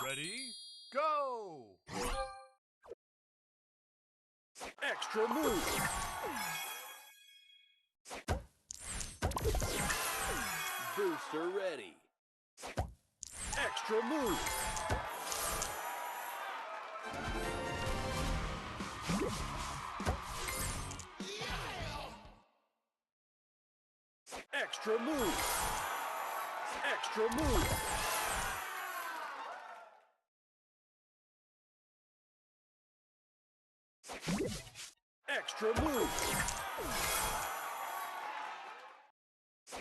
Ready, go! Extra move. Booster ready. Extra move. Extra move. Extra move. Extra move.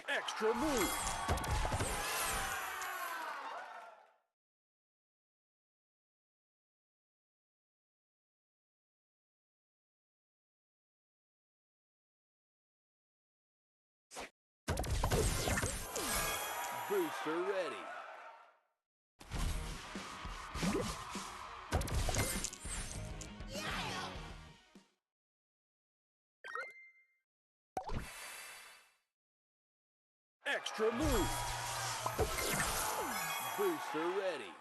Extra move. Booster ready. Extra move. Booster ready.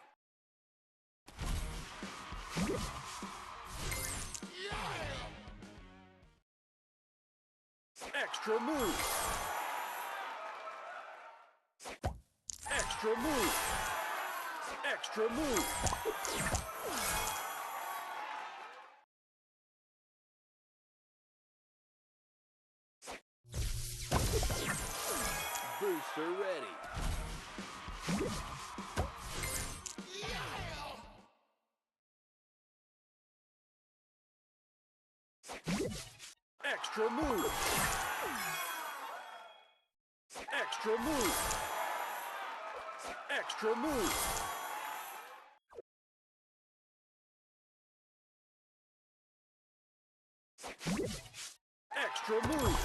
Extra move. Extra move. Extra move. Booster ready. Extra move. Extra move. Extra move. Extra move.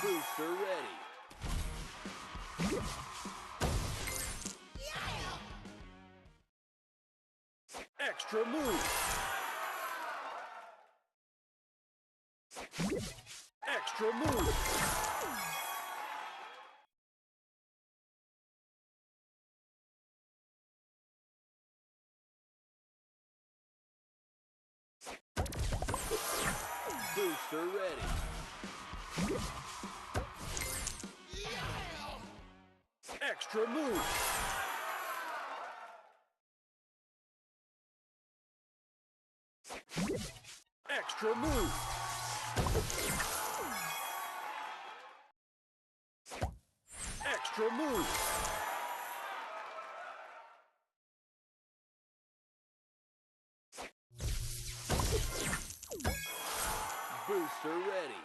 Booster ready. Extra move. Extra move. Booster ready. Extra move. Extra move. Extra move. Booster ready.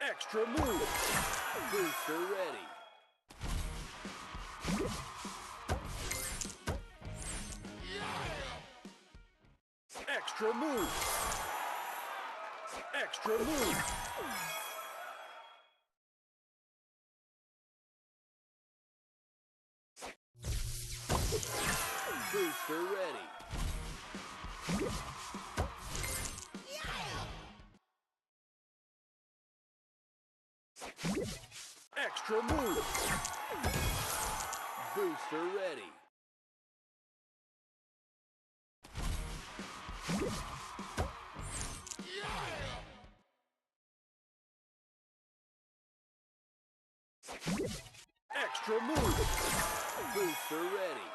Extra move. Booster ready. Extra move. Extra move. Booster ready. Extra move. Booster ready. Extra move. Booster ready.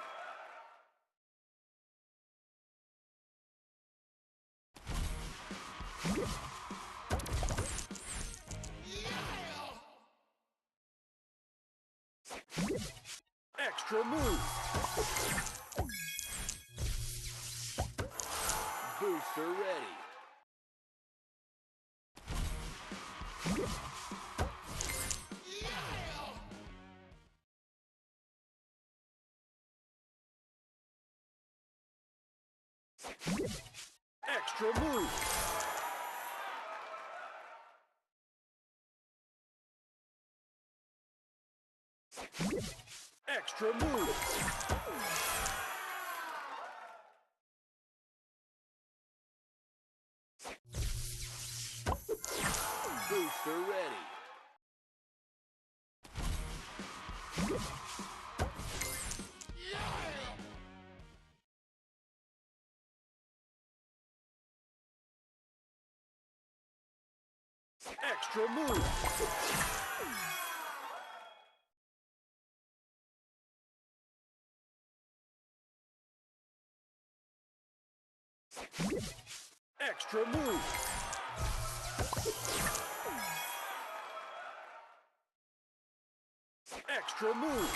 Extra move. Booster ready. Extra move. Extra move. Booster ready. Extra move. Extra move. Extra move.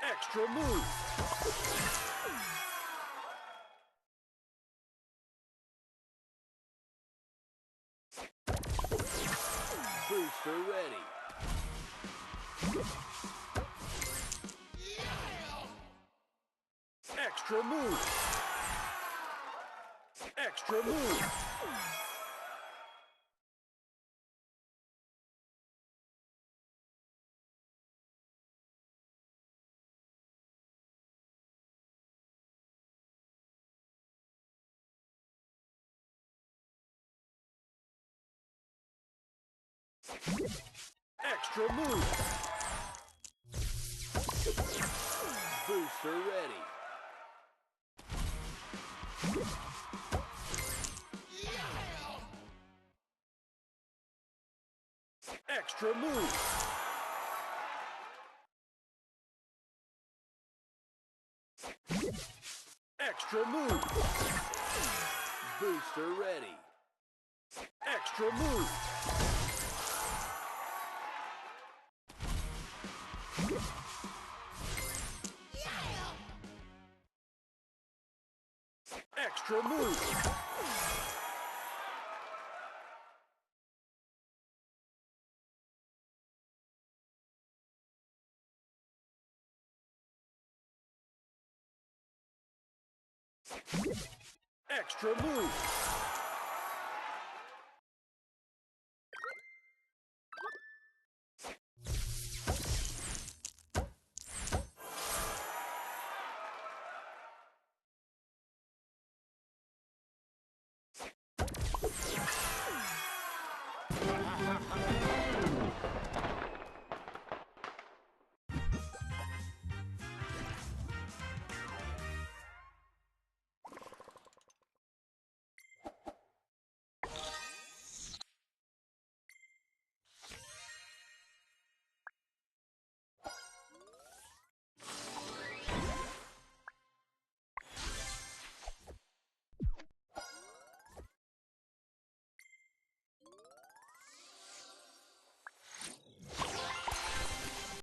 Extra move. Booster ready. Extra move. Extra move. Extra move. Booster ready. Extra move. Extra move. Booster ready. Extra move. Extra move. Extra move.